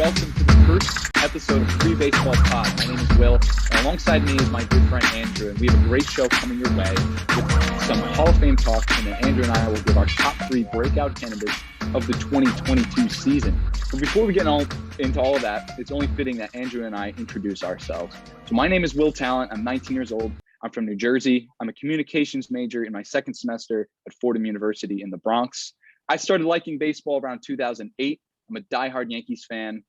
welcome to the first episode of FreeBaseball Pod. My name is Will, and alongside me is my good friend Andrew, and we have a great show coming your way with some Hall of Fame talk, and then Andrew and I will give our top 3 breakout candidates of the 2022 season. But before we get into all of that, it's only fitting that Andrew and I introduce ourselves. So my name is Will Talent. I'm 19 years old. I'm from New Jersey. I'm a communications major in my second semester at Fordham University in the Bronx. I started liking baseball around 2008. I'm a diehard Yankees fan.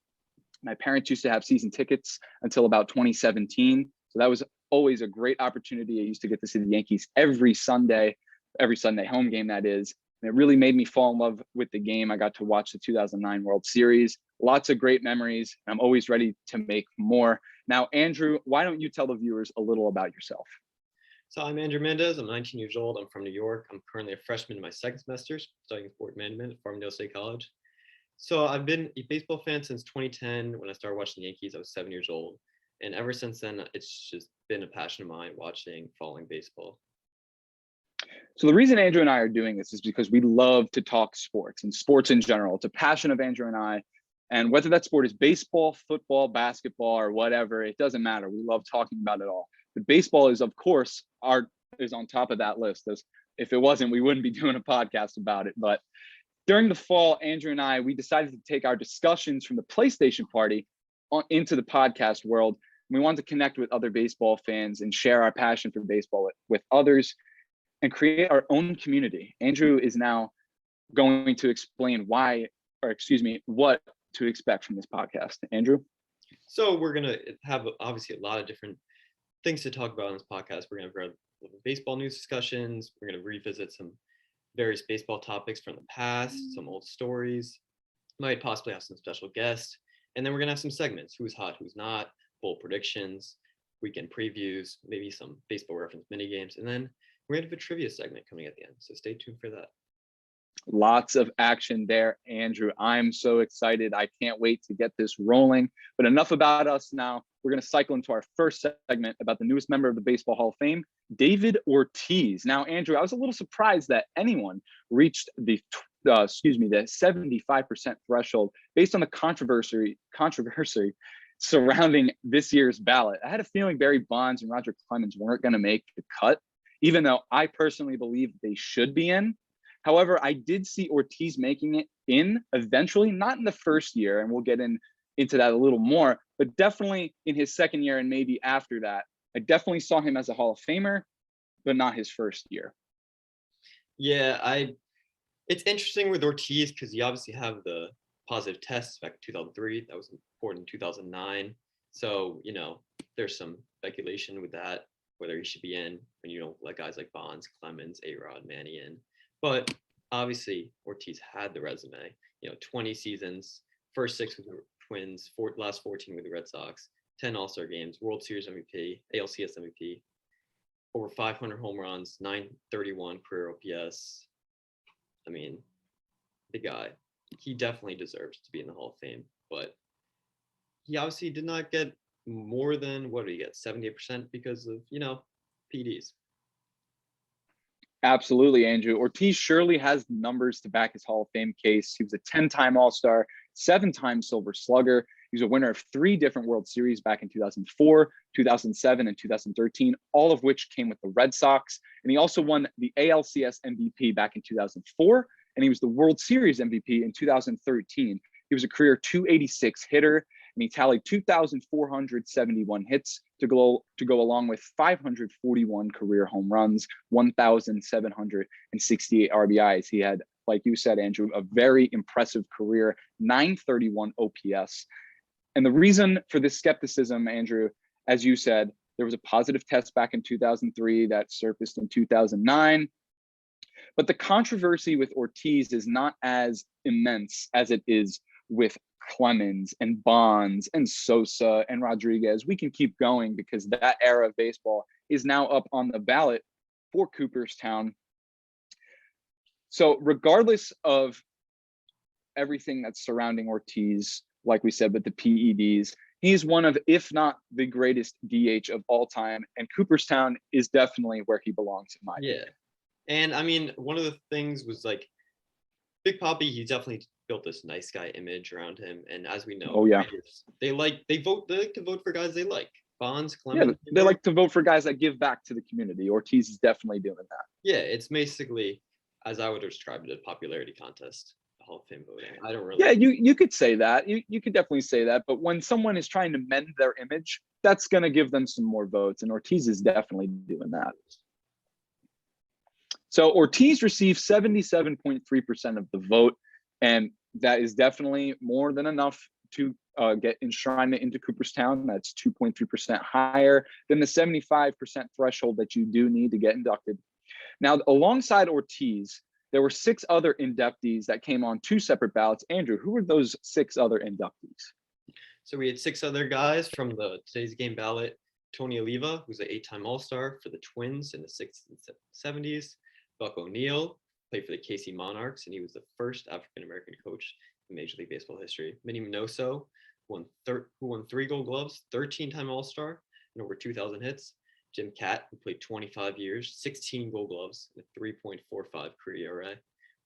My parents used to have season tickets until about 2017. So that was always a great opportunity. I used to get to see the Yankees every Sunday home game, that is. And it really made me fall in love with the game. I got to watch the 2009 World Series. Lots of great memories. I'm always ready to make more. Now, Andrew, why don't you tell the viewers a little about yourself? So I'm Andrew Mendez. I'm 19 years old. I'm from New York. I'm currently a freshman in my second semester studying sport management at Farmingdale State College. So I've been a baseball fan since 2010 when I started watching the Yankees. I was 7 years old. And ever since then, it's just been a passion of mine following baseball. So the reason Andrew and I are doing this is because we love to talk sports and sports in general. It's a passion of Andrew and I. And whether that sport is baseball, football, basketball, or whatever, it doesn't matter. We love talking about it all. But baseball is, of course, is on top of that list. As if it wasn't, we wouldn't be doing a podcast about it. But during the fall, Andrew and I, we decided to take our discussions from the PlayStation party into the podcast world. We wanted to connect with other baseball fans and share our passion for baseball with others and create our own community. Andrew is now going to explain what to expect from this podcast. Andrew? So we're going to have obviously a lot of different things to talk about on this podcast. We're going to have baseball news discussions. We're going to revisit some various baseball topics from the past, some old stories, might possibly have some special guests. And then we're going to have some segments: who's hot, who's not, bold predictions, weekend previews, maybe some baseball reference mini games. And then we're going to have a trivia segment coming at the end. So stay tuned for that. Lots of action there, Andrew. I'm so excited. I can't wait to get this rolling. But enough about us now. We're going to cycle into our first segment about the newest member of the Baseball Hall of Fame, David Ortiz. Now, Andrew, I was a little surprised that anyone reached the 75% threshold based on the controversy surrounding this year's ballot. I had a feeling Barry Bonds and Roger Clemens weren't going to make the cut, even though I personally believe they should be in. However, I did see Ortiz making it in eventually, not in the first year, and we'll get into that a little more, but definitely in his second year and maybe after that. I definitely saw him as a Hall of Famer, but not his first year. Yeah, it's interesting with Ortiz because you obviously have the positive tests back in 2003. That was important in 2009. So, there's some speculation with that, whether he should be in when you don't let guys like Bonds, Clemens, A-Rod, Manny in. But obviously, Ortiz had the resume. 20 seasons, first 6 with the Twins, last 14 with the Red Sox, 10 All-Star games, World Series MVP, ALCS MVP, over 500 home runs, 931 career OPS. I mean, the guy, he definitely deserves to be in the Hall of Fame. But he obviously did not get more than, what did he get, 78% because of, PDs. Absolutely, Andrew. Ortiz surely has numbers to back his Hall of Fame case. He was a 10-time All-Star, 7-time Silver Slugger. He was a winner of 3 different World Series back in 2004, 2007, and 2013, all of which came with the Red Sox. And he also won the ALCS MVP back in 2004, and he was the World Series MVP in 2013. He was a career 286 hitter, and he tallied 2,471 hits to go along with 541 career home runs, 1,768 RBIs. He had, like you said, Andrew, a very impressive career, 931 OPS. And the reason for this skepticism, Andrew, as you said, there was a positive test back in 2003 that surfaced in 2009. But the controversy with Ortiz is not as immense as it is with Clemens and Bonds and Sosa and Rodriguez. We can keep going because that era of baseball is now up on the ballot for Cooperstown. So regardless of everything that's surrounding Ortiz, like we said, with the PEDs, he's one of, if not the greatest DH of all time. And Cooperstown is definitely where he belongs in my opinion. And I mean, one of the things was like Big Papi, he definitely built this nice guy image around him. And as we know, Oh yeah. they like to vote for guys they like. Bonds, Yeah, Clemens. they like to vote for guys that give back to the community. Ortiz is definitely doing that. Yeah, it's basically, as I would describe it, a popularity contest, Hall of Fame voting. I don't really. Yeah, you could say that. You could definitely say that. But when someone is trying to mend their image, that's going to give them some more votes. And Ortiz is definitely doing that. So Ortiz received 77.3% of the vote. And that is definitely more than enough to get enshrined into Cooperstown. That's 2.3% higher than the 75% threshold that you do need to get inducted. Now, alongside Ortiz, there were 6 other inductees that came on 2 separate ballots. Andrew, who were those 6 other inductees? So we had 6 other guys from the today's game ballot. Tony Oliva, who's an 8-time All-Star for the Twins in the 60s and 70s. Buck O'Neil played for the KC Monarchs, and he was the first African-American coach in Major League Baseball history. Minnie Minoso, who won 3 Gold Gloves, 13-time All-Star, and over 2,000 hits. Jim Catt, who played 25 years, 16 Gold Gloves, and a 3.45 career ERA,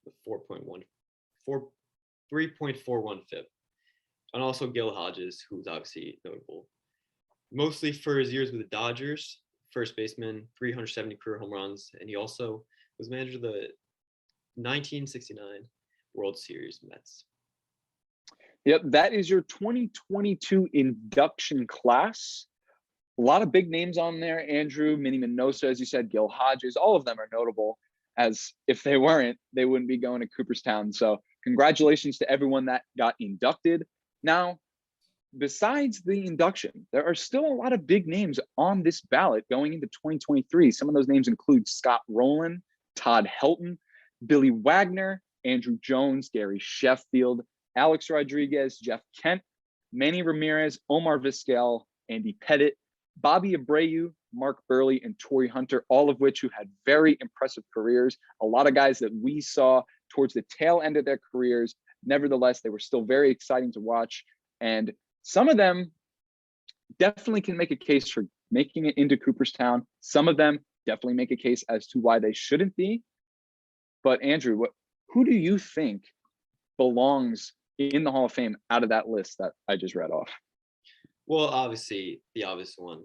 with 3.41 FIP. And also Gil Hodges, who's obviously notable, mostly for his years with the Dodgers, first baseman, 370 career home runs, and he also was manager of the 1969 World Series Mets. Yep, that is your 2022 induction class. A lot of big names on there. Andrew, Minnie Minoso, as you said, Gil Hodges, all of them are notable, as if they weren't, they wouldn't be going to Cooperstown. So congratulations to everyone that got inducted. Now, besides the induction, there are still a lot of big names on this ballot going into 2023. Some of those names include Scott Rowland, Todd Helton, Billy Wagner, Andrew Jones, Gary Sheffield, Alex Rodriguez, Jeff Kent, Manny Ramirez, Omar Vizquel, Andy Pettit, Bobby Abreu, Mark Burley, and Torrey Hunter, all of which who had very impressive careers. A lot of guys that we saw towards the tail end of their careers. Nevertheless, they were still very exciting to watch. And some of them definitely can make a case for making it into Cooperstown. Some of them definitely make a case as to why they shouldn't be. But Andrew, who do you think belongs in the Hall of Fame out of that list that I just read off? Well, obviously, the obvious one,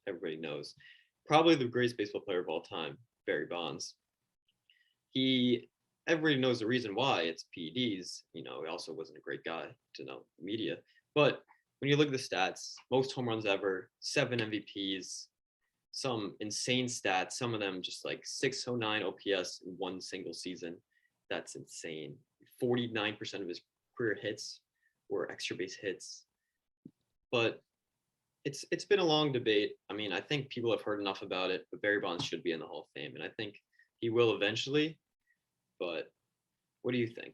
everybody knows, probably the greatest baseball player of all time, Barry Bonds. Everybody knows the reason why. It's PEDs. He also wasn't a great guy to know media. But when you look at the stats, most home runs ever, 7 MVPs, some insane stats, some of them just like 609 OPS in one single season. That's insane. 49% of his career hits were extra base hits. But it's been a long debate. I mean, I think people have heard enough about it, but Barry Bonds should be in the Hall of Fame, and I think he will eventually. But what do you think?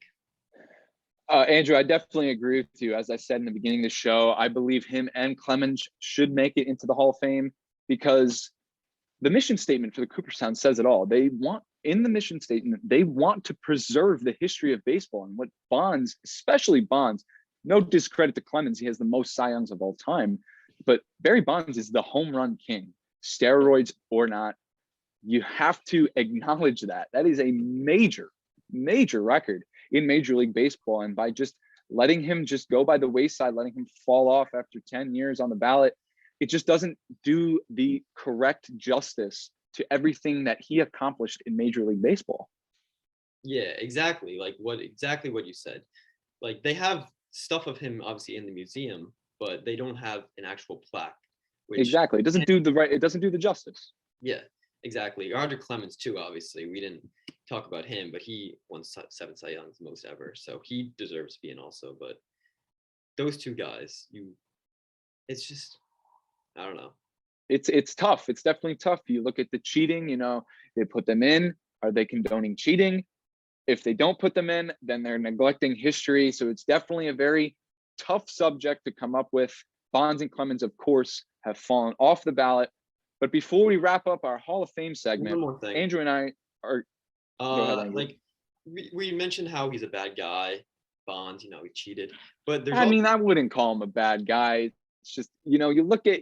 Andrew, I definitely agree with you. As I said in the beginning of the show, I believe him and Clemens should make it into the Hall of Fame because the mission statement for the Cooperstown says it all. In the mission statement, they want to preserve the history of baseball, and what Bonds, especially Bonds, no discredit to Clemens, he has the most Cy Youngs of all time, but Barry Bonds is the home run king, steroids or not. You have to acknowledge that. That is a major, major record in Major League Baseball. And by just letting him just go by the wayside, letting him fall off after 10 years on the ballot, it just doesn't do the correct justice to everything that he accomplished in Major League Baseball. Yeah, exactly. Like what you said. Like they have stuff of him obviously in the museum, but they don't have an actual plaque. Exactly. It doesn't do the justice. Yeah, exactly. Roger Clemens too, obviously. We didn't talk about him, but he won 7 Cy Youngs, most ever. So he deserves to be in also. But those two guys, it's just, I don't know. It's tough. It's definitely tough. You look at the cheating, they put them in. Are they condoning cheating? If they don't put them in, then they're neglecting history. So it's definitely a very tough subject to come up with. Bonds and Clemens, of course, have fallen off the ballot. But before we wrap up our Hall of Fame segment, one more thing. Andrew and I are. Go ahead, Andrew. Like we mentioned how he's a bad guy. Bonds, he cheated. But there's I wouldn't call him a bad guy. It's just, you look at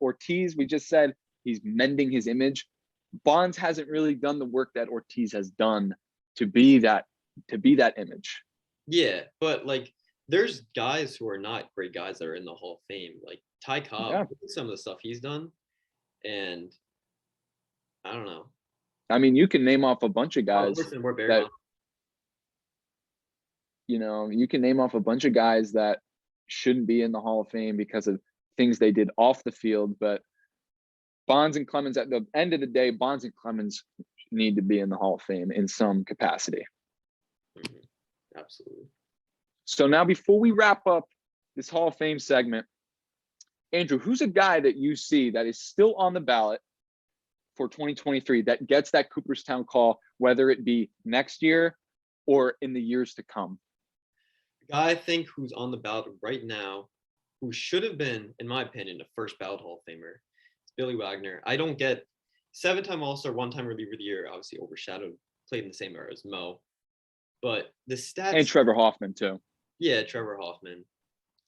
Ortiz, we just said he's mending his image. Bonds hasn't really done the work that Ortiz has done to be that image. Yeah, but like there's guys who are not great guys that are in the Hall of Fame. Like Ty Cobb, Yeah. look at some of the stuff he's done, and I don't know. I mean, you can name off a bunch of Oh, guys listen, we're Barry that, Bonds. you can name off a bunch of guys that shouldn't be in the Hall of Fame because of things they did off the field. But Bonds and Clemens, at the end of the day, Bonds and Clemens need to be in the Hall of Fame in some capacity. Mhm. Absolutely. So now, before we wrap up this Hall of Fame segment, Andrew, who's a guy that you see that is still on the ballot for 2023 that gets that Cooperstown call, whether it be next year or in the years to come? The guy I think who's on the ballot right now, who should have been, in my opinion, a first ballot Hall of Famer, is Billy Wagner. I don't get 7-time All-Star, 1-time reliever of the year, obviously overshadowed, played in the same era as Mo. But the And stats, Trevor Hoffman, too. yeah, Trevor Hoffman.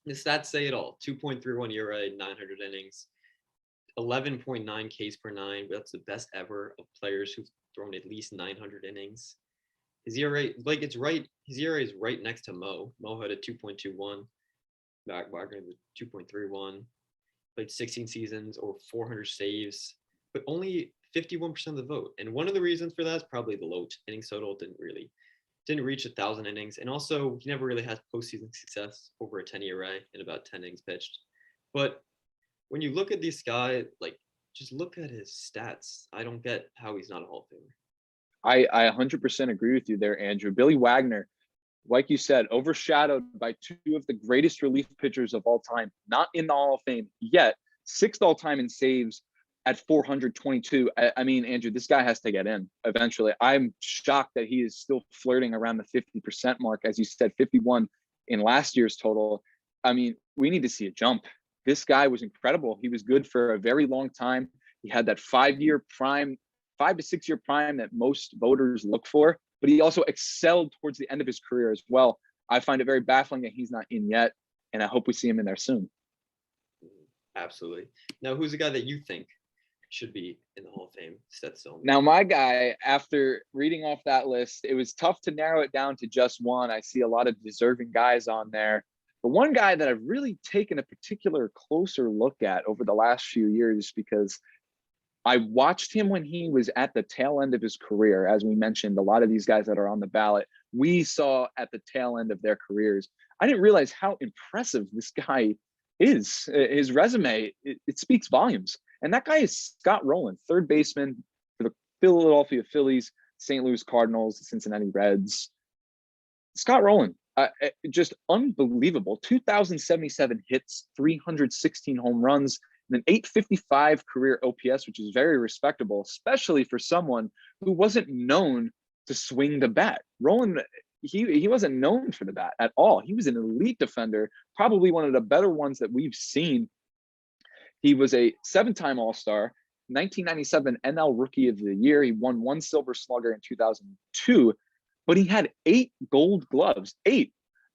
The stats say it all. 2.31 ERA, 900 innings, 11.9 Ks per nine. That's the best ever of players who've thrown at least 900 innings. His ERA, like it's right. His ERA is right next to Mo. Mo had a 2.21. Wagner was 2.31. Played 16 seasons or 400 saves, but only 51% of the vote. And one of the reasons for that is probably the low innings total. Didn't reach 1,000 innings, and also he never really had postseason success over a 10 ERA in about 10 innings pitched. But when you look at this guy, like just look at his stats. I don't get how he's not a Hall of Famer. I 100% agree with you there, Andrew. Billy Wagner, like you said, overshadowed by two of the greatest relief pitchers of all time, not in the Hall of Fame yet, sixth all time in saves at 422. I mean, Andrew, this guy has to get in eventually. I'm shocked that he is still flirting around the 50% mark, as you said, 51 in last year's total. I mean, we need to see a jump. This guy was incredible. He was good for a very long time. He had that 5-year prime, 5 to 6 year prime that most voters look for, but he also excelled towards the end of his career as well. I find it very baffling that he's not in yet, and I hope we see him in there soon. Absolutely. Now, who's the guy that you think should be in the Hall of Fame? Stetson. Now, my guy, after reading off that list, it was tough to narrow it down to just one. I see a lot of deserving guys on there. But one guy that I've really taken a particular closer look at over the last few years, because I watched him when he was at the tail end of his career. As we mentioned, a lot of these guys that are on the ballot, we saw at the tail end of their careers. I didn't realize how impressive this guy is. His resume, it speaks volumes. And that guy is Scott Rowland, third baseman for the Philadelphia Phillies, St. Louis Cardinals, the Cincinnati Reds. Scott Rowland, just unbelievable. 2,077 hits, 316 home runs, and an 855 career OPS, which is very respectable, especially for someone who wasn't known to swing the bat. Rowland, he wasn't known for the bat at all. He was an elite defender, probably one of the better ones that we've seen. He was a 7-time All-Star, 1997 NL Rookie of the Year. He won 1 Silver Slugger in 2002, but he had 8 Gold Gloves. 8.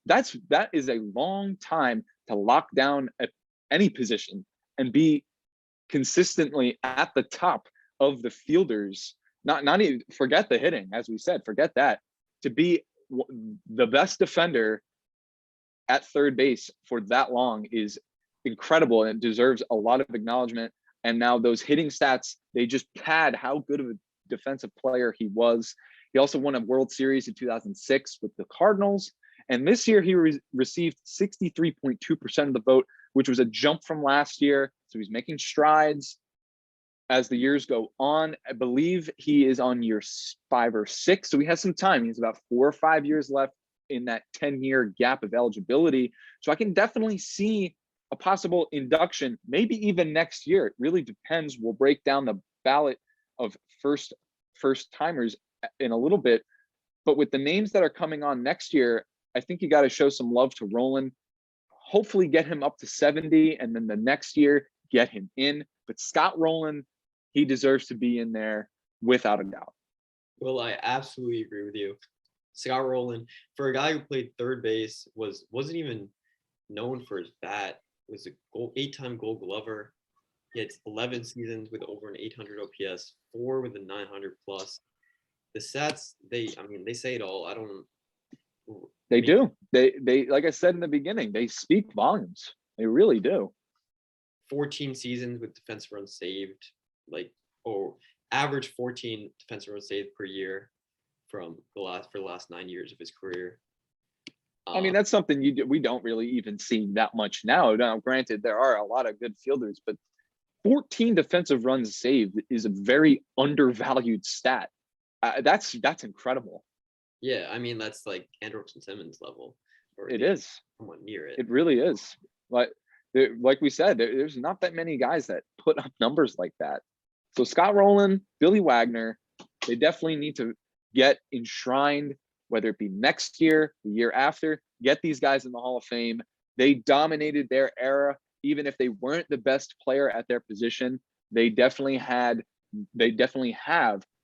That is a long time to lock down at any position and be consistently at the top of the fielders. Not even forget the hitting, as we said, forget that. To be the best defender at third base for that long is incredible and deserves a lot of acknowledgement. And now those hitting stats, they just pad how good of a defensive player he was. He also won a World Series in 2006 with the Cardinals. And this year he received 63.2% of the vote, which was a jump from last year. So he's making strides as the years go on. I believe he is on year 5 or 6. So he has some time. He's about 4 or 5 years left in that 10-year gap of eligibility. So I can definitely see a possible induction, maybe even next year. It really depends. We'll break down the ballot of first timers in a little bit. But with the names that are coming on next year, I think you got to show some love to Rowland. Hopefully get him up to 70, and then the next year get him in. But Scott Rowland, he deserves to be in there without a doubt. Well, I absolutely agree with you. Scott Rowland, for a guy who played third base, wasn't even known for his bat. Was a 8-time Gold Glover. He had 11 seasons with over an 800 OPS, 4 with a 900 plus. The stats, they say it all. They do. They like I said in the beginning, they speak volumes. They really do. 14 seasons with defensive runs saved, or average 14 defensive runs saved per year for the last 9 years of his career. I mean, that's something we don't really even see that much now. Now, granted, there are a lot of good fielders, but 14 defensive runs saved is a very undervalued stat. That's incredible. Yeah, I mean that's like Andrelton Simmons level. It is somewhat near it. It really is. Like we said, there's not that many guys that put up numbers like that. So Scott Rowland, Billy Wagner, they definitely need to get enshrined, whether it be next year, the year after, get these guys in the Hall of Fame. They dominated their era. Even if they weren't the best player at their position, they definitely have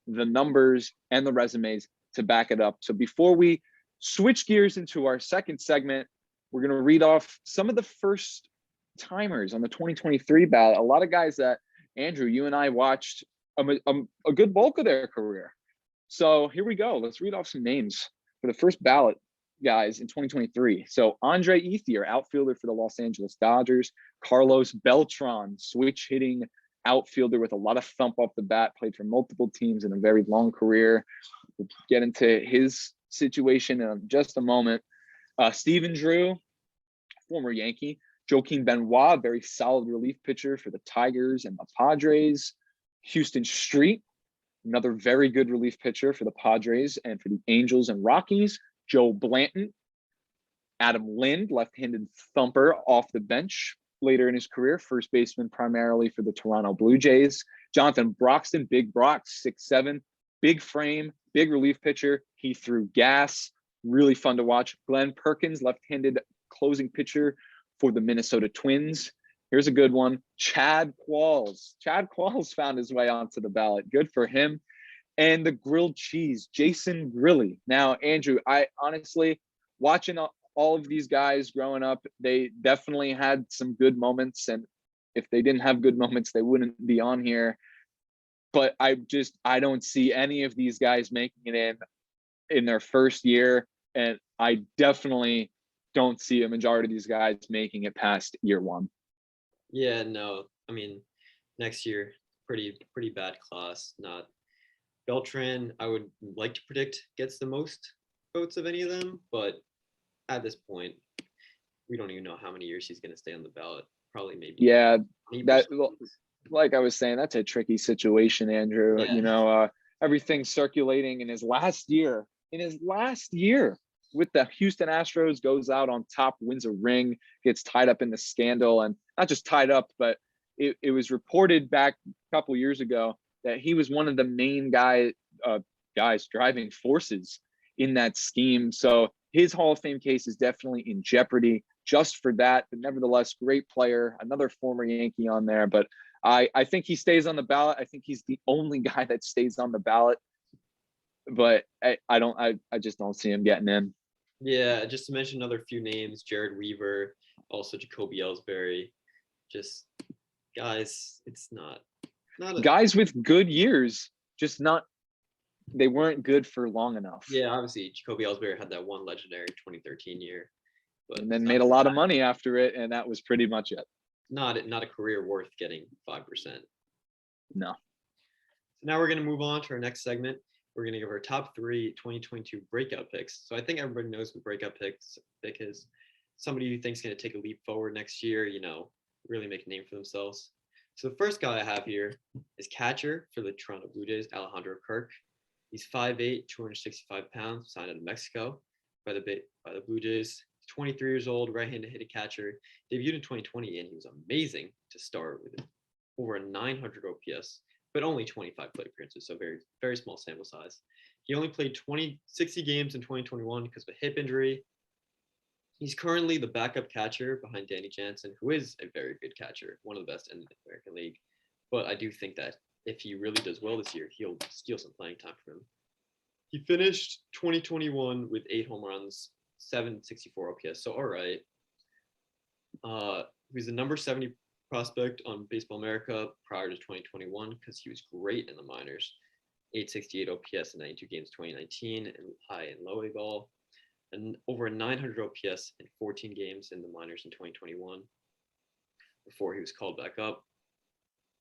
the numbers and the resumes to back it up. So before we switch gears into our second segment, we're going to read off some of the first timers on the 2023 ballot. A lot of guys that, Andrew, you and I watched a good bulk of their career. So here we go. Let's read off some names for the first ballot guys in 2023. So Andre Ethier, outfielder for the Los Angeles Dodgers. Carlos Beltran, switch hitting outfielder with a lot of thump off the bat, played for multiple teams in a very long career. We'll get into his situation in just a moment. Stephen Drew, former Yankee. Joaquin Benoit, very solid relief pitcher for the Tigers and the Padres. Houston Street, another very good relief pitcher for the Padres and for the Angels and Rockies. Joe Blanton. Adam Lind, left-handed thumper off the bench later in his career, first baseman primarily for the Toronto Blue Jays. Jonathan Broxton, Big Brock, 6'7", big frame, big relief pitcher. He threw gas, really fun to watch. Glenn Perkins, left-handed closing pitcher for the Minnesota Twins. Here's a good one. Chad Qualls. Chad Qualls found his way onto the ballot. Good for him. And the grilled cheese, Jason Grilli. Now, Andrew, I honestly, watching all of these guys growing up, they definitely had some good moments. And if they didn't have good moments, they wouldn't be on here. But I don't see any of these guys making it in their first year. And I definitely don't see a majority of these guys making it past year one. Yeah, no. I mean, next year, pretty bad class. Not Beltran, I would like to predict gets the most votes of any of them, but at this point, we don't even know how many years he's going to stay on the ballot. Probably maybe. Yeah, like I was saying, that's a tricky situation, Andrew. Yeah. You know, everything's circulating in his last year. With the Houston Astros, goes out on top, wins a ring, gets tied up in the scandal, and not just tied up, but it was reported back a couple years ago that he was one of the main guys driving forces in that scheme. So his Hall of Fame case is definitely in jeopardy just for that. But nevertheless, great player, another former Yankee on there. But I think he stays on the ballot. I think he's the only guy that stays on the ballot. But I just don't see him getting in. Yeah, just to mention another few names, Jared Weaver, also Jacoby Ellsbury. Just guys, it's not guys with good years, just not. They weren't good for long enough. Yeah, obviously Jacoby Ellsbury had that one legendary 2013 year, but and then made a lot of money after it, and that was pretty much it. Not a career worth getting 5%. No. So now we're going to move on to our next segment. We're going to give our top 3 2022 breakout picks. So I think everybody knows what breakout pick is. Somebody who thinks going to take a leap forward next year, really make a name for themselves. So the first guy I have here is catcher for the Toronto Blue Jays, Alejandro Kirk. He's 5'8", 265 pounds, signed out of Mexico by the Blue Jays. He's 23 years old, right-handed hitting catcher. Debuted in 2020, and he was amazing to start with over a 900 OPS, but only 25 plate appearances, so very, very small sample size. He only played 60 games in 2021 because of a hip injury. He's currently the backup catcher behind Danny Jansen, who is a very good catcher, one of the best in the American League. But I do think that if he really does well this year, he'll steal some playing time from him. He finished 2021 with 8 home runs, 764 OPS, so all right. He was the number 70 prospect on Baseball America prior to 2021 because he was great in the minors. 868 OPS in 92 games 2019 and high and low A ball. and over 900 OPS in 14 games in the minors in 2021 before he was called back up.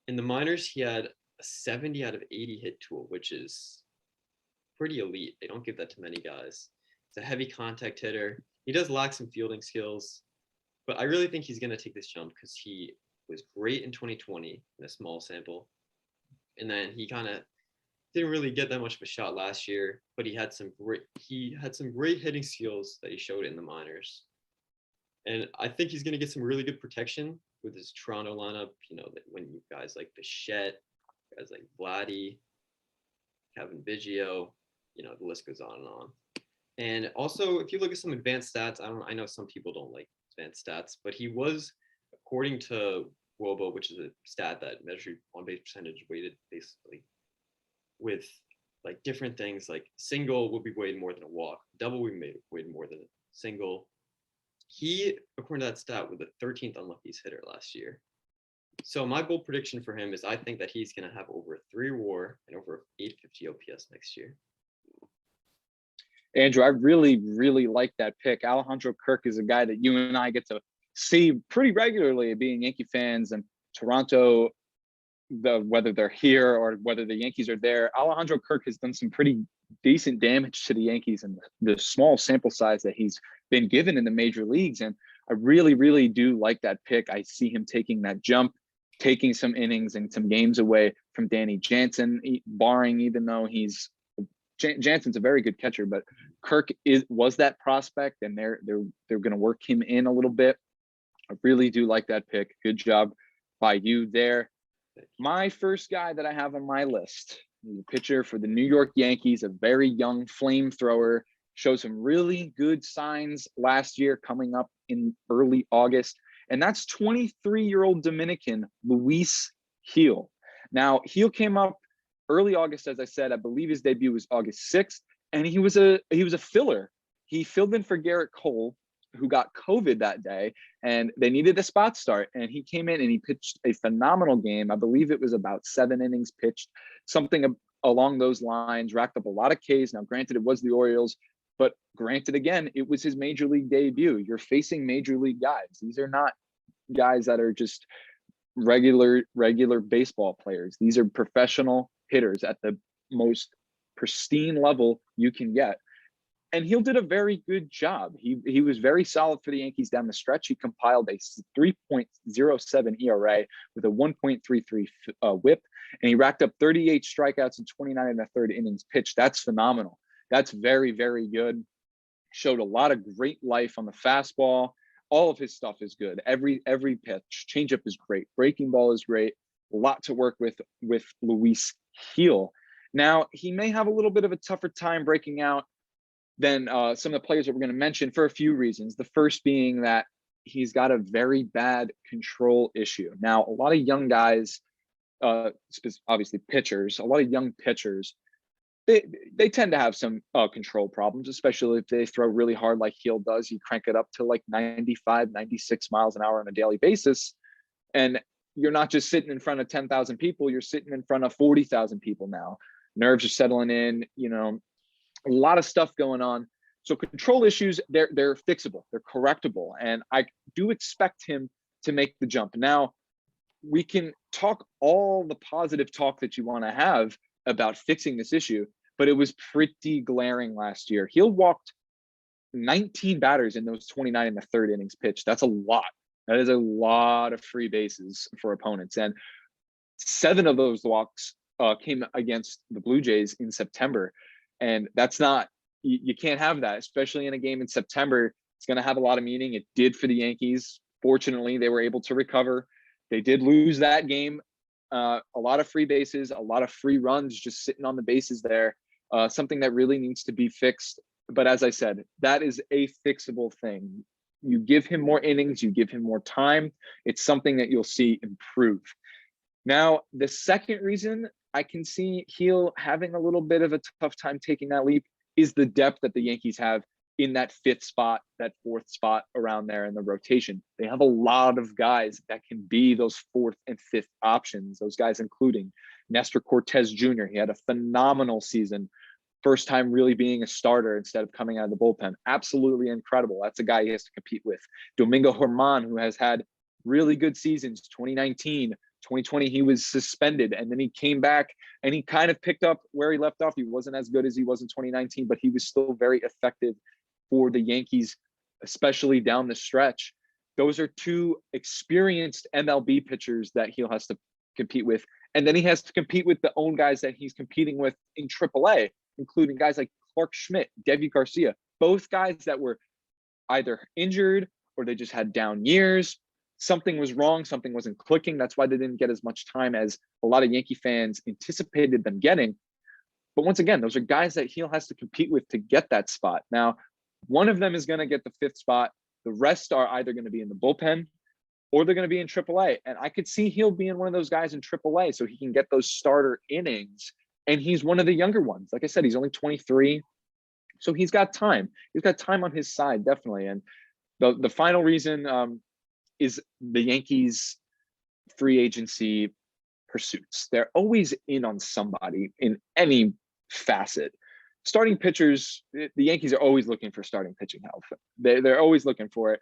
In the minors, he had a 70 out of 80 hit tool, which is pretty elite. They don't give that to many guys. He's a heavy contact hitter. He does lack some fielding skills, but I really think he's going to take this jump because he was great in 2020 in a small sample. And then he kind of didn't really get that much of a shot last year, but he had some great hitting skills that he showed in the minors. And I think he's going to get some really good protection with his Toronto lineup. You know, when you guys like Bichette, guys like Vladdy, Kevin Biggio, you know, the list goes on and on. And also, if you look at some advanced stats, I know some people don't like advanced stats, but he was, according to Wobo, which is a stat that measured on-base percentage weighted basically with like different things, like single would be weighted more than a walk, double would be weighted more than a single. He, according to that stat, was the 13th unluckiest hitter last year. So my bold prediction for him is I think that he's going to have over a 3 WAR and over 850 OPS next year. Andrew, I really, really like that pick. Alejandro Kirk is a guy that you and I get to see pretty regularly, being Yankee fans, and Toronto, whether they're here or whether the Yankees are there. Alejandro Kirk has done some pretty decent damage to the Yankees and the small sample size that he's been given in the major leagues. And I really, really do like that pick. I see him taking that jump, taking some innings and some games away from Danny Jansen, barring, even though Jansen's a very good catcher, but Kirk was that prospect, and they're going to work him in a little bit. I really do like that pick. Good job by you there. My first guy that I have on my list is a pitcher for the New York Yankees, a very young flamethrower, showed some really good signs last year coming up in early August, and that's 23-year-old Dominican Luis Gil. Now, Gil came up early August, as I said. I believe his debut was August 6th, and he was a filler. He filled in for Garrett Cole, who got COVID that day, and they needed a spot start. And he came in and he pitched a phenomenal game. I believe it was about 7 innings pitched, something along those lines, racked up a lot of Ks. Now, granted, it was the Orioles, but granted, again, it was his major league debut. You're facing major league guys. These are not guys that are just regular baseball players. These are professional hitters at the most pristine level you can get. And Gil did a very good job. He was very solid for the Yankees down the stretch. He compiled a 3.07 ERA with a 1.33 whip, and he racked up 38 strikeouts and 29 and a third innings pitched. That's phenomenal. That's very, very good. Showed a lot of great life on the fastball. All of his stuff is good. Every pitch. Changeup is great. Breaking ball is great. A lot to work with Luis Gil. Now, he may have a little bit of a tougher time breaking out than some of the players that we're going to mention for a few reasons. The first being that he's got a very bad control issue. Now, a lot of young guys, obviously pitchers, a lot of young pitchers, they tend to have some control problems, especially if they throw really hard like Gil does. You crank it up to like 95, 96 miles an hour on a daily basis. And you're not just sitting in front of 10,000 people, you're sitting in front of 40,000 people now. Nerves are settling in, you know, a lot of stuff going on. So control issues, they're fixable, they're correctable. And I do expect him to make the jump. Now, we can talk all the positive talk that you want to have about fixing this issue, but it was pretty glaring last year. Gil walked 19 batters in those 29 and the third innings pitched. That's a lot. That is a lot of free bases for opponents. And 7 of those walks came against the Blue Jays in September. And that's not, you can't have that, especially in a game in September. It's going to have a lot of meaning. It did for the Yankees. Fortunately, they were able to recover. They did lose that game. A lot of free bases, a lot of free runs just sitting on the bases there. Something that really needs to be fixed. But as I said, that is a fixable thing. You give him more innings, you give him more time. It's something that you'll see improve. Now, the second reason I can see Gil having a little bit of a tough time taking that leap is the depth that the Yankees have in that 5th spot, that 4th spot around there in the rotation. They have a lot of guys that can be those 4th and 5th options, those guys including Nestor Cortez Jr. He had a phenomenal season first time really being a starter instead of coming out of the bullpen. Absolutely incredible. That's a guy he has to compete with. Domingo Germán, who has had really good seasons, 2019, 2020, he was suspended and then he came back and he kind of picked up where he left off. He wasn't as good as he was in 2019, but he was still very effective for the Yankees, especially down the stretch. Those are two experienced MLB pitchers that he has to compete with. And then he has to compete with the own guys that he's competing with in AAA, including guys like Clark Schmidt, Devi Garcia, both guys that were either injured or they just had down years. Something was wrong. Something wasn't clicking. That's why they didn't get as much time as a lot of Yankee fans anticipated them getting. But once again, those are guys that he has to compete with to get that spot. Now, one of them is going to get the 5th spot. The rest are either going to be in the bullpen or they're going to be in AAA. And I could see he'll be in one of those guys in AAA so he can get those starter innings. And he's one of the younger ones. Like I said, he's only 23. So he's got time. He's got time on his side, definitely. And the final reason is the Yankees' free agency pursuits. They're always in on somebody in any facet. Starting pitchers, the Yankees are always looking for starting pitching help. They're always looking for it.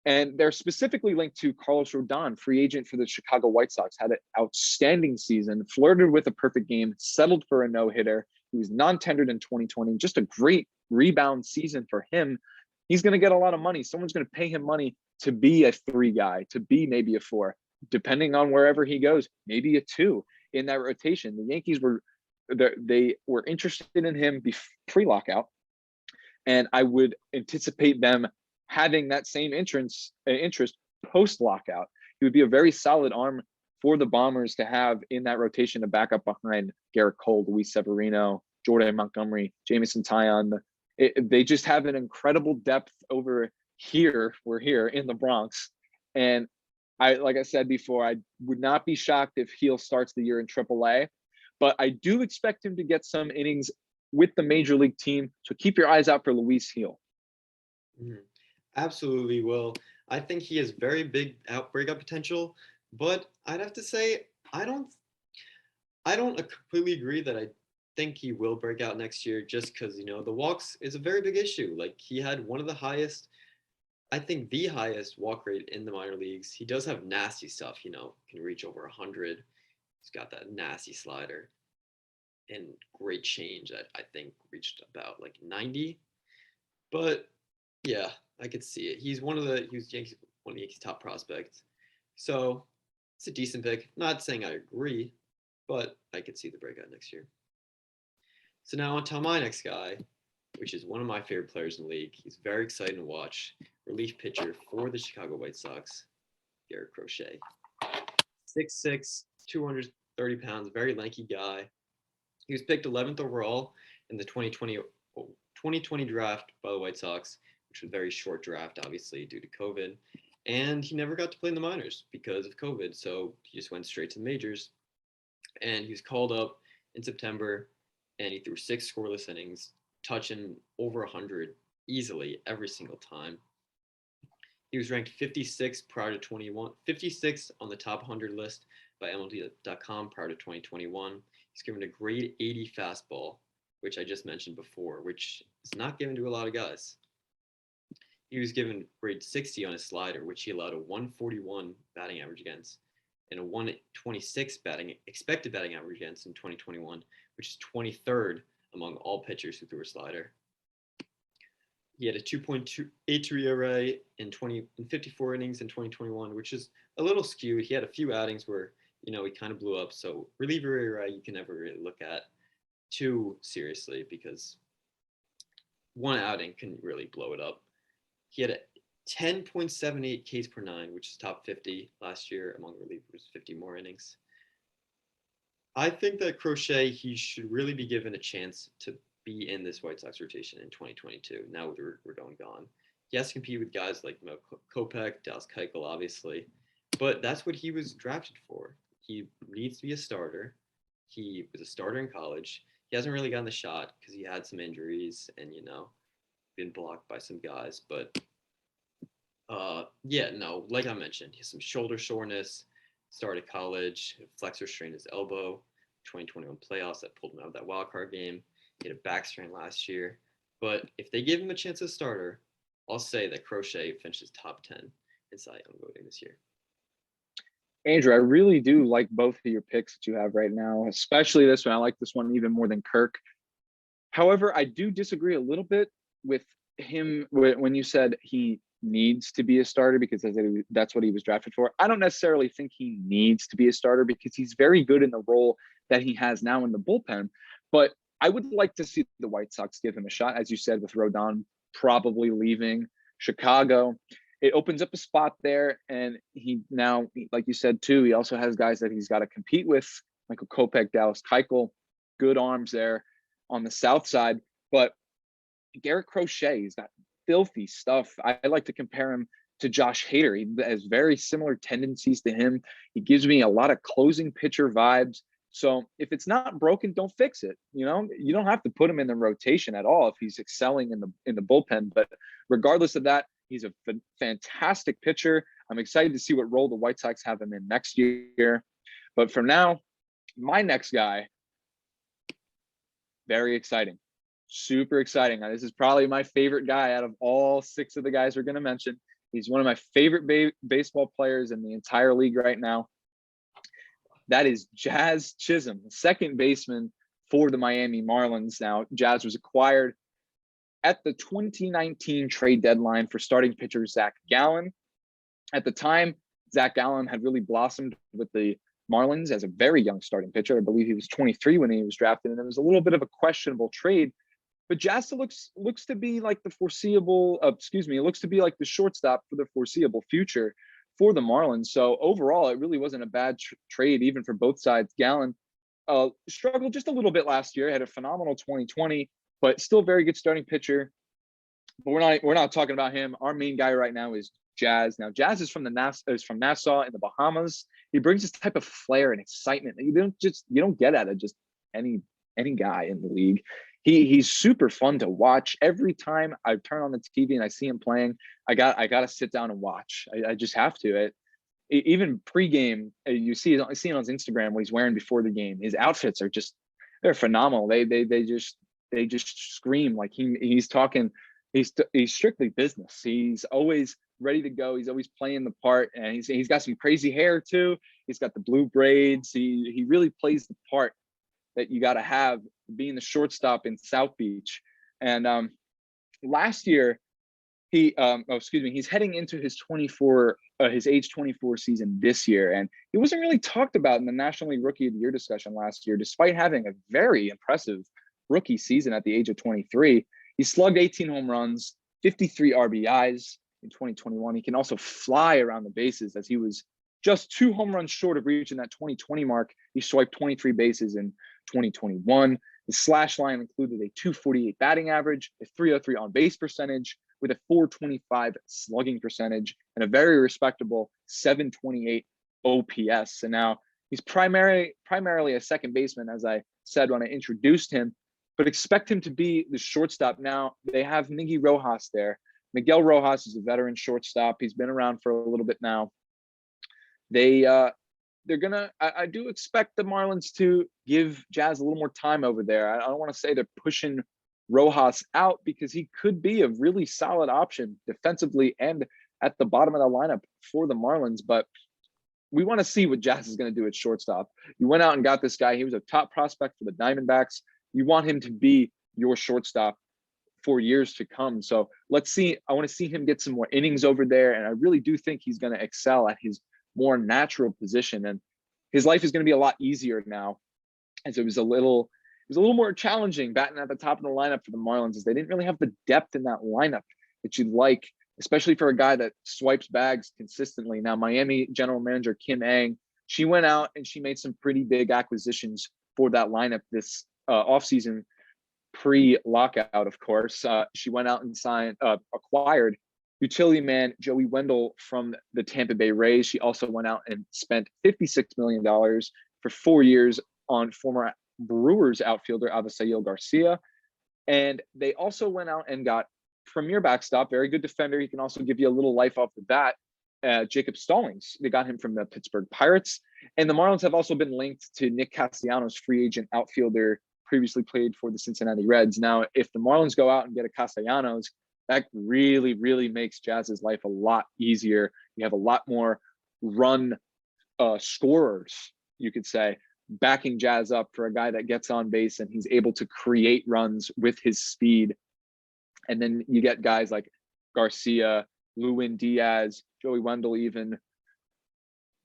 And they're specifically linked to Carlos Rodon, free agent for the Chicago White Sox, had an outstanding season, flirted with a perfect game, settled for a no-hitter. He was non-tendered in 2020. Just a great rebound season for him. He's going to get a lot of money. Someone's going to pay him money to be a 3 guy, to be maybe a 4, depending on wherever he goes, maybe a 2 in that rotation. The Yankees were interested in him pre-lockout, and I would anticipate them having that same interest post-lockout. He would be a very solid arm for the Bombers to have in that rotation to back up behind Garrett Cole, Luis Severino, Jordan Montgomery, Jamison Tyon. They just have an incredible depth over here. We're here in the Bronx. And like I said before, I would not be shocked if Heel starts the year in AAA, but I do expect him to get some innings with the major league team. So keep your eyes out for Luis Heel. Mm-hmm. Absolutely will. I think he has very big breakout potential, but I'd have to say I don't completely agree that I think he will break out next year just because, the walks is a very big issue. Like, he had one of the highest, I think the highest walk rate in the minor leagues. He does have nasty stuff, can reach over 100. He's got that nasty slider and great change that I think reached about like 90. But yeah, I could see it. He was one of the Yankees' top prospects. So it's a decent pick. Not saying I agree, but I could see the breakout next year. So now on to my next guy, which is one of my favorite players in the league. He's very exciting to watch. Relief pitcher for the Chicago White Sox, Garrett Crochet. 6'6", 230 pounds, very lanky guy. He was picked 11th overall in the 2020 draft by the White Sox, which was a very short draft, obviously, due to COVID. And he never got to play in the minors because of COVID, so he just went straight to the majors. And he was called up in September, and he threw 6 scoreless innings, touching over 100 easily every single time. He was ranked 56 prior to 21, 56 on the top 100 list by MLB.com prior to 2021. He's given a grade 80 fastball, which I just mentioned before, which is not given to a lot of guys. He was given grade 60 on his slider, which he allowed a 141 batting average against and a 126 expected batting average against in 2021, which is 23rd among all pitchers who threw a slider. He had a 2.83 ERA in 54 innings in 2021, which is a little skewed. He had a few outings where, he kind of blew up. So reliever ERA, you can never really look at too seriously because one outing can really blow it up. He had a 10.78 Ks per 9, which is top 50 last year among relievers, 50 more innings. I think that Crochet, he should really be given a chance to be in this White Sox rotation in 2022. Now with Rodon gone, he has to compete with guys like Kopech, Dallas Keuchel, obviously, but that's what he was drafted for. He needs to be a starter. He was a starter in college. He hasn't really gotten the shot because he had some injuries and been blocked by some guys. But like I mentioned, he has some shoulder soreness. Started college, flexor strained his elbow. 2021 playoffs that pulled him out of that wild card game. He had a back strain last year. But if they give him a chance as starter, I'll say that Crochet finishes top 10 in Cy Young voting this year. Andrew, I really do like both of your picks that you have right now, especially this one. I like this one even more than Kirk. However, I do disagree a little bit with him when you said he needs to be a starter because that's what he was drafted for. I don't necessarily think he needs to be a starter because he's very good in the role that he has now in the bullpen. But I would like to see the White Sox give him a shot, as you said, with Rodon probably leaving Chicago. It opens up a spot there, and he now, like you said too, he also has guys that he's got to compete with, Michael Kopech, Dallas Keuchel, good arms there on the south side. But Garrett Crochet, he's got filthy stuff. I like to compare him to Josh Hader. He has very similar tendencies to him. He gives me a lot of closing pitcher vibes. So if it's not broken, don't fix it. You know, you don't have to put him in the rotation at all if he's excelling in the bullpen. But regardless of that, he's a fantastic pitcher. I'm excited to see what role the White Sox have him in next year. But for now, my next guy, very exciting. Super exciting. This is probably my favorite guy out of all 6 of the guys we're going to mention. He's one of my favorite baseball players in the entire league right now. That is Jazz Chisholm, second baseman for the Miami Marlins. Now, Jazz was acquired at the 2019 trade deadline for starting pitcher Zach Gallen. At the time, Zach Gallen had really blossomed with the Marlins as a very young starting pitcher. I believe he was 23 when he was drafted, and it was a little bit of a questionable trade. But Jazz looks to be like the foreseeable, it looks to be like the shortstop for the foreseeable future for the Marlins. So overall, it really wasn't a bad trade, even for both sides. Gallen struggled just a little bit last year, had a phenomenal 2020, but still very good starting pitcher. But we're not talking about him. Our main guy right now is Jazz. Now, Jazz is from Nassau in the Bahamas. He brings this type of flair and excitement that you don't get out of just any guy in the league. He's super fun to watch. Every time I turn on the TV and I see him playing, I got to sit down and watch. I just have to. Even pregame, you see him on his Instagram what he's wearing before the game. His outfits are they're phenomenal. They just scream like he's talking. He's strictly business. He's always ready to go. He's always playing the part, and he's got some crazy hair too. He's got the blue braids. He really plays the part that you got to have being the shortstop in South Beach. And last year, he's heading into his age 24 season this year. And he wasn't really talked about in the National League Rookie of the Year discussion last year, despite having a very impressive rookie season at the age of 23. He slugged 18 home runs, 53 RBIs in 2021. He can also fly around the bases, as he was just 2 home runs short of reaching that 2020 mark. He swiped 23 bases in 2021. The slash line included a 248 batting average, a 303 on base percentage, with a 425 slugging percentage, and a very respectable 728 OPS. And now he's primarily a second baseman, as I said when I introduced him, but expect him to be the shortstop. Now, they have Miggy Rojas there. Miguel Rojas is a veteran shortstop. He's been around for a little bit now. I do expect the Marlins to give Jazz a little more time over there. I don't want to say they're pushing Rojas out, because he could be a really solid option defensively and at the bottom of the lineup for the Marlins. But we want to see what Jazz is going to do at shortstop. You went out and got this guy. He was a top prospect for the Diamondbacks. You want him to be your shortstop for years to come. So let's see. I want to see him get some more innings over there. And I really do think he's going to excel at his more natural position. And his life is going to be a lot easier now, as it was a little more challenging batting at the top of the lineup for the Marlins, as they didn't really have the depth in that lineup that you'd like, especially for a guy that swipes bags consistently. Now, Miami general manager Kim Ang, she went out and she made some pretty big acquisitions for that lineup this offseason, pre-lockout, of course. She went out and acquired utility man Joey Wendell from the Tampa Bay Rays. She also went out and spent $56 million for 4 years on former Brewers outfielder Avisail Garcia. And they also went out and got premier backstop, very good defender. He can also give you a little life off the bat. Jacob Stallings, they got him from the Pittsburgh Pirates. And the Marlins have also been linked to Nick Castellanos, free agent outfielder previously played for the Cincinnati Reds. Now, if the Marlins go out and get a Castellanos, that really, really makes Jazz's life a lot easier. You have a lot more run scorers, you could say, backing Jazz up for a guy that gets on base and he's able to create runs with his speed. And then you get guys like Garcia, Lewin Diaz, Joey Wendell, even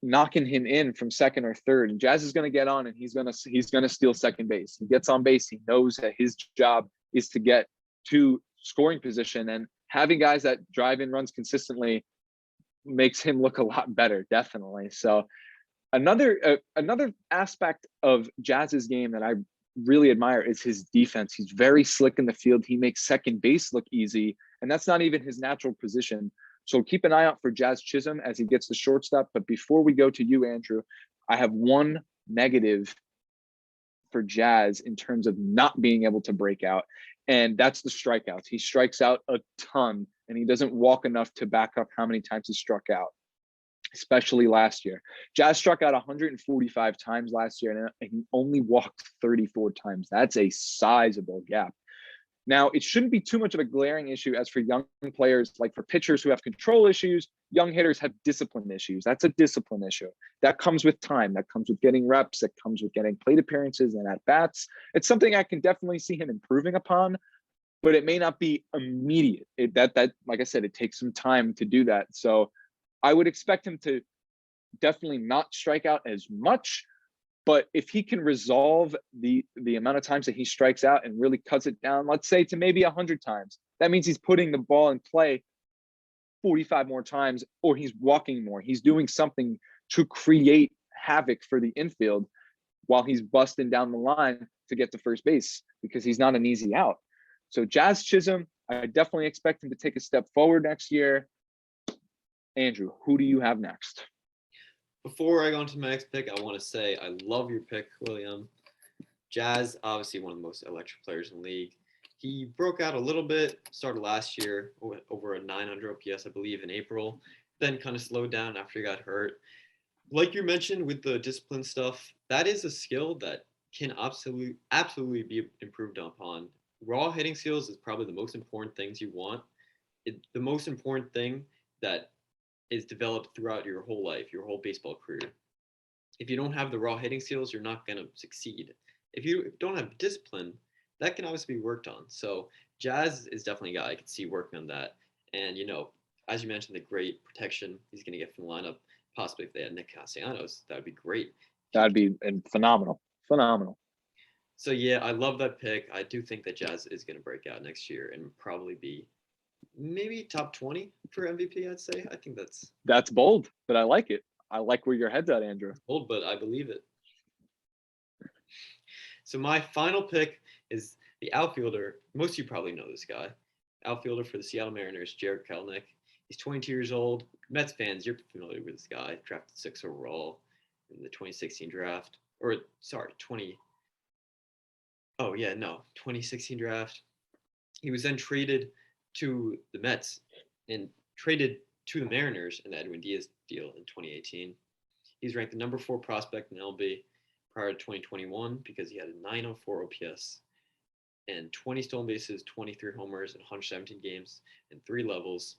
knocking him in from second or third. And Jazz is going to get on and he's going to steal second base. He gets on base. He knows that his job is to get to scoring position, and having guys that drive in runs consistently makes him look a lot better, definitely. So another aspect of Jazz's game that I really admire is his defense. He's very slick in the field. He makes second base look easy, and that's not even his natural position. So keep an eye out for Jazz Chisholm as he gets the shortstop. But before we go to you, Andrew, I have one negative for Jazz in terms of not being able to break out, and that's the strikeouts. He strikes out a ton, and he doesn't walk enough to back up how many times he struck out, especially last year. Jazz struck out 145 times last year, and he only walked 34 times. That's a sizable gap. Now, it shouldn't be too much of a glaring issue as for young players, like for pitchers who have control issues. Young hitters have discipline issues. That's a discipline issue. That comes with time. That comes with getting reps. That comes with getting plate appearances and at-bats. It's something I can definitely see him improving upon, but it may not be immediate. That like I said, it takes some time to do that. So I would expect him to definitely not strike out as much, but if he can resolve the amount of times that he strikes out and really cuts it down, let's say to maybe 100 times, that means he's putting the ball in play 45 more times, or he's walking more. He's doing something to create havoc for the infield while he's busting down the line to get to first base, because he's not an easy out. So Jazz Chisholm, I definitely expect him to take a step forward next year. Andrew, who do you have next? Before I go on to my next pick, I want to say I love your pick, William. Jazz, obviously one of the most electric players in the league. He broke out a little bit, started last year over a 900 OPS, I believe, in April, then kind of slowed down after he got hurt. Like you mentioned with the discipline stuff, that is a skill that can absolutely be improved upon. Raw hitting skills is probably the most important things you want. The most important thing that is developed throughout your whole life, your whole baseball career. If you don't have the raw hitting skills, you're not going to succeed. If you don't have discipline, that can obviously be worked on. So Jazz is definitely a guy I could see working on that. And, as you mentioned, the great protection he's going to get from the lineup, possibly if they had Nick Castellanos, that would be great. That would be phenomenal. So, yeah, I love that pick. I do think that Jazz is going to break out next year and probably be maybe top 20 for MVP, I'd say. I think that's bold, but I like it. I like where your head's at, Andrew. Bold, but I believe it. So my final pick is the outfielder. Most of you probably know this guy. Outfielder for the Seattle Mariners, Jared Kelenic. He's 22 years old. Mets fans, you're familiar with this guy. Drafted 6th overall in the 2016 draft. 2016 draft. He was then traded to the Mets and traded to the Mariners in the Edwin Diaz deal in 2018. He's ranked the number 4 prospect in MLB prior to 2021 because he had a 904 OPS and 20 stolen bases, 23 homers in 117 games and 3 levels.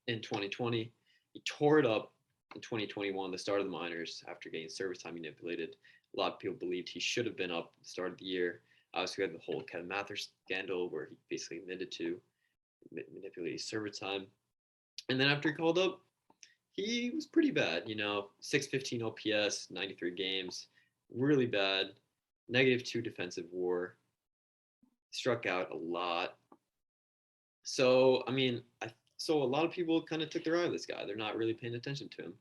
In 2020, he tore it up in 2021, the start of the minors, after getting service time manipulated. A lot of people believed he should have been up at the start of the year. Obviously, we had the whole Kevin Mathers scandal where he basically admitted to manipulating service time. And then after he called up, he was pretty bad, 615 OPS, 93 games, really bad, -2 defensive WAR, struck out a lot. So, so a lot of people kind of took their eye on this guy. They're not really paying attention to him.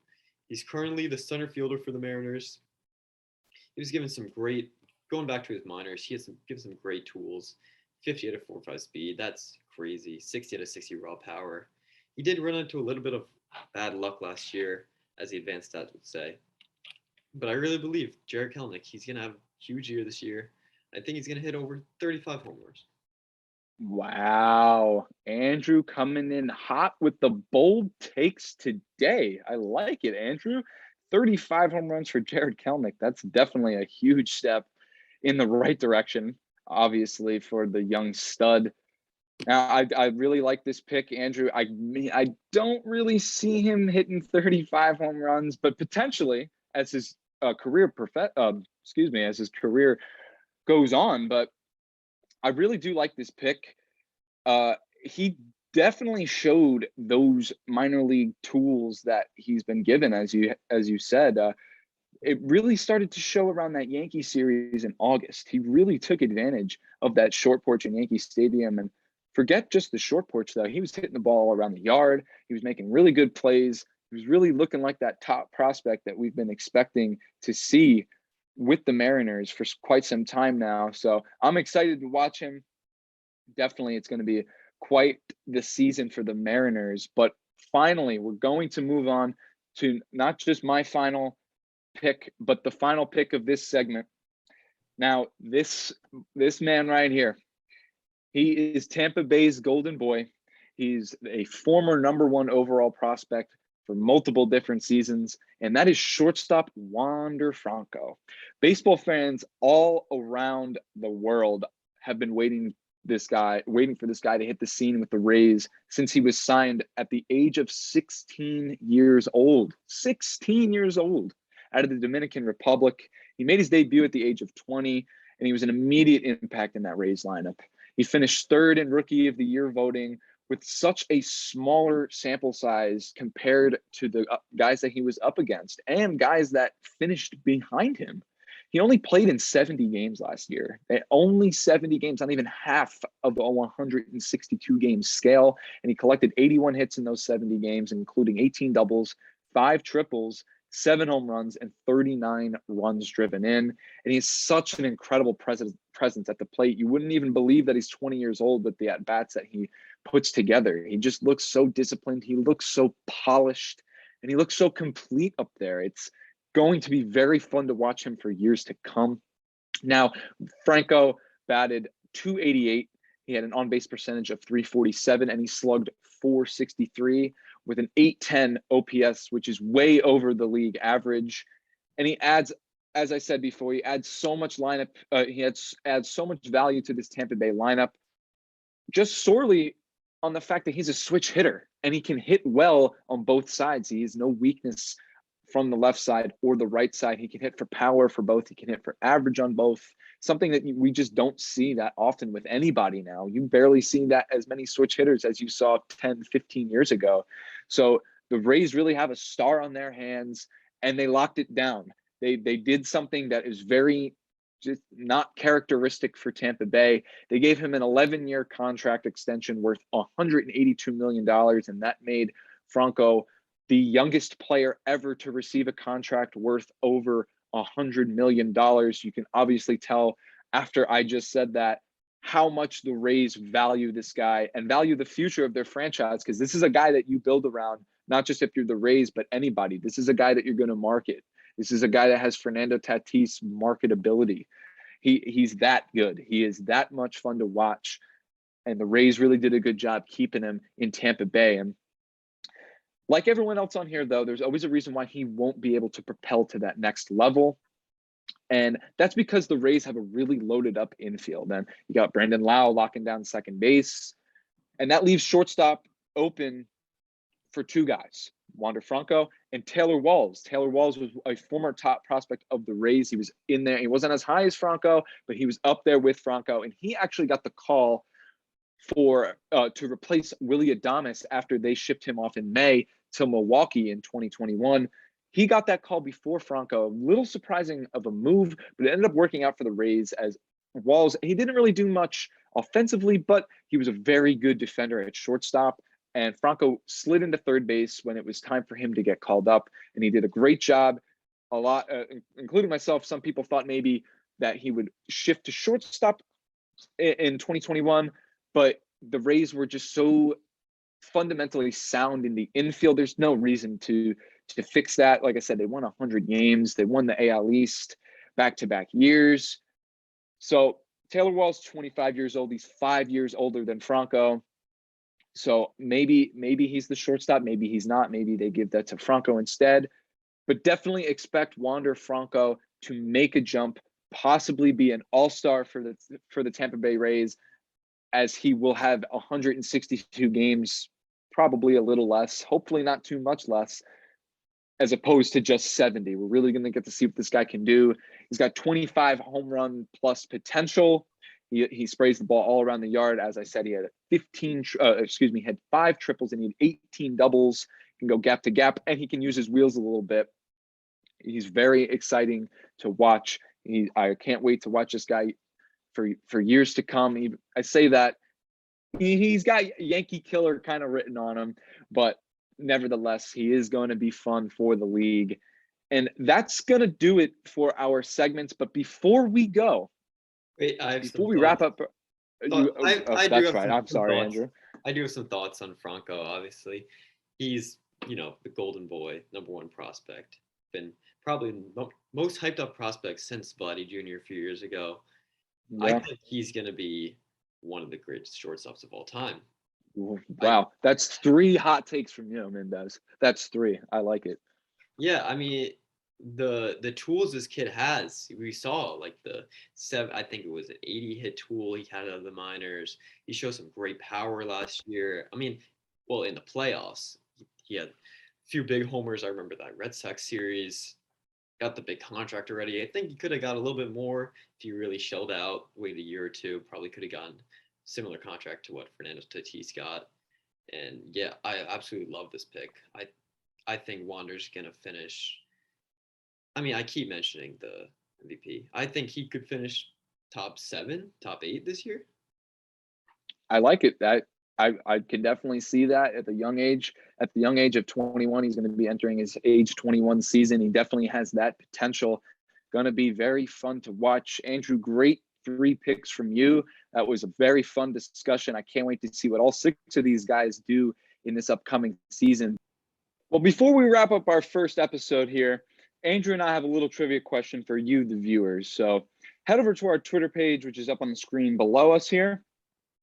He's currently the center fielder for the Mariners. He was given some great, going back to his minors, he has given some great tools. 50 at a 4.5 speed, that's crazy. 60 at a 60 raw power. He did run into a little bit of bad luck last year, as the advanced stats would say. But I really believe Jared Kelenic, he's going to have a huge year this year. I think he's going to hit over 35 homers. Wow. Andrew coming in hot with the bold takes today. I like it, Andrew. 35 home runs for Jared Kelenic. That's definitely a huge step. in the right direction, obviously, for the young stud. Now, I really like this pick, Andrew. I don't really see him hitting 35 home runs, but potentially as his as his career goes on. But I really do like this pick. He definitely showed those minor league tools that he's been given, as you said. It really started to show around that Yankee series in August. He really took advantage of that short porch in Yankee Stadium. And forget just the short porch, though. He was hitting the ball around the yard. He was making really good plays. He was really looking like that top prospect that we've been expecting to see with the Mariners for quite some time now. So I'm excited to watch him. Definitely, it's going to be quite the season for the Mariners. But finally, we're going to move on to not just my final pick, but the final pick of this segment. Now, this man right here, he is Tampa Bay's golden boy. He's a former #1 overall prospect for multiple different seasons, and that is shortstop Wander Franco. Baseball fans all around the world have been waiting for this guy to hit the scene with the Rays since he was signed at the age of 16 years old. 16 years old. Out of the Dominican Republic. He made his debut at the age of 20, and he was an immediate impact in that Rays lineup. He finished third in Rookie of the Year voting with such a smaller sample size compared to the guys that he was up against and guys that finished behind him. He only played in 70 games last year. Only 70 games, not even half of the 162 game scale. And he collected 81 hits in those 70 games, including 18 doubles, 5 triples, 7 home runs, and 39 runs driven in. And he's such an incredible presence at the plate. You wouldn't even believe that he's 20 years old with the at-bats that he puts together. He just looks so disciplined. He looks so polished, and he looks so complete up there. It's going to be very fun to watch him for years to come. Now, Franco batted .288. He had an on-base percentage of .347, and he slugged .463 with an .810 OPS, which is way over the league average. And he adds, as I said before, he adds so much lineup. Adds so much value to this Tampa Bay lineup, just sorely on the fact that he's a switch hitter and he can hit well on both sides. He has no weakness from the left side or the right side. He can hit for power for both. He can hit for average on both, something that we just don't see that often with anybody now. You barely see that as many switch hitters as you saw 10, 15 years ago. So the Rays really have a star on their hands, and they locked it down. They did something that is very just not characteristic for Tampa Bay. They gave him an 11-year contract extension worth $182 million, and that made Franco the youngest player ever to receive a contract worth over $100 million. You can obviously tell after I just said that how much the Rays value this guy and value the future of their franchise, because this is a guy that you build around, not just if you're the Rays, but anybody. This is a guy that you're going to market. This is a guy that has Fernando Tatis marketability. He's that good. He is that much fun to watch. And the Rays really did a good job keeping him in Tampa Bay. And like everyone else on here, though, there's always a reason why he won't be able to propel to that next level. And that's because the Rays have a really loaded up infield. And you got Brandon Lau locking down second base. And that leaves shortstop open for 2 guys, Wander Franco and Taylor Walls. Taylor Walls was a former top prospect of the Rays. He was in there. He wasn't as high as Franco, but he was up there with Franco. And he actually got the call to replace Willy Adames after they shipped him off in May to Milwaukee in 2021. He got that call before Franco. A little surprising of a move, but it ended up working out for the Rays as Walls. He didn't really do much offensively, but he was a very good defender at shortstop. And Franco slid into third base when it was time for him to get called up, and he did a great job. A lot, including myself, some people thought maybe that he would shift to shortstop in 2021, but the Rays were just so fundamentally sound in the infield. There's no reason to fix that. Like I said, they won 100 games. They won the AL East back-to-back years. So Taylor Walls, 25 years old. He's 5 years older than Franco. So maybe he's the shortstop. Maybe he's not. Maybe they give that to Franco instead. But definitely expect Wander Franco to make a jump possibly be an all-star for the Tampa Bay Rays, as he will have 162 games, probably a little less, hopefully not too much less, as opposed to just 70. We're really going to get to see what this guy can do. He's got 25 home run plus potential. He sprays the ball all around the yard. As I said, he had had 5 triples and he had 18 doubles. He can go gap to gap, and he can use his wheels a little bit. He's very exciting to watch. I can't wait to watch this guy for years to come. I say that he's got Yankee killer kind of written on him, but nevertheless, he is going to be fun for the league. And that's going to do it for our segments. But before we go, before we wrap up, that's right. I'm sorry, Andrew. I do have some thoughts on Franco. Obviously, he's the golden boy, number 1 prospect. Been probably the most hyped up prospect since Vladdy Jr. a few years ago. Yeah. I think he's going to be one of the greatest shortstops of all time. Wow, that's 3 hot takes from you, Mendez. That's 3. I like it. Yeah, I mean, the tools this kid has, we saw like I think it was an 80 hit tool he had out of the minors. He showed some great power last year. I mean, well, in the playoffs, he had a few big homers. I remember that Red Sox series. Got the big contract already. I think he could have got a little bit more if he really shelled out, waited a year or 2. Probably could have gotten similar contract to what Fernando Tatis got. And yeah, I absolutely love this pick. I think Wander's gonna finish. I mean, I keep mentioning the MVP. I think he could finish top 7, top 8 this year. I like it. I can definitely see that at the young age. At the young age of 21, he's going to be entering his age 21 season. He definitely has that potential. Going to be very fun to watch. Andrew, great 3 picks from you. That was a very fun discussion. I can't wait to see what all 6 of these guys do in this upcoming season. Well, before we wrap up our first episode here, Andrew and I have a little trivia question for you, the viewers. So head over to our Twitter page, which is up on the screen below us here,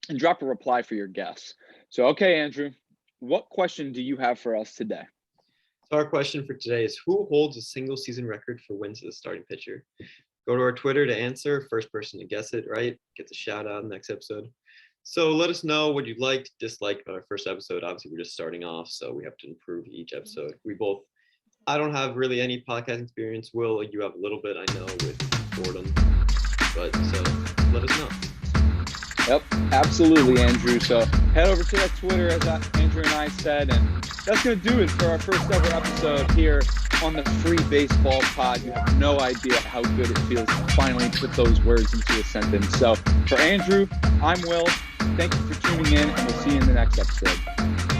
and drop a reply for your guess. So, okay, Andrew, what question do you have for us today? So our question for today is, who holds a single season record for wins as a starting pitcher? Go to our Twitter to answer. First person to guess it right gets a shout out in the next episode. So let us know what you liked, disliked about our first episode. Obviously, we're just starting off, so we have to improve each episode. I don't have really any podcast experience. Will, you have a little bit, I know, with boredom. But so let us know. Yep, absolutely, Andrew. So head over to that Twitter, as Andrew and I said, and that's going to do it for our first ever episode here on the Free Baseball Pod. You have no idea how good it feels to finally put those words into a sentence. So for Andrew, I'm Will. Thank you for tuning in, and we'll see you in the next episode.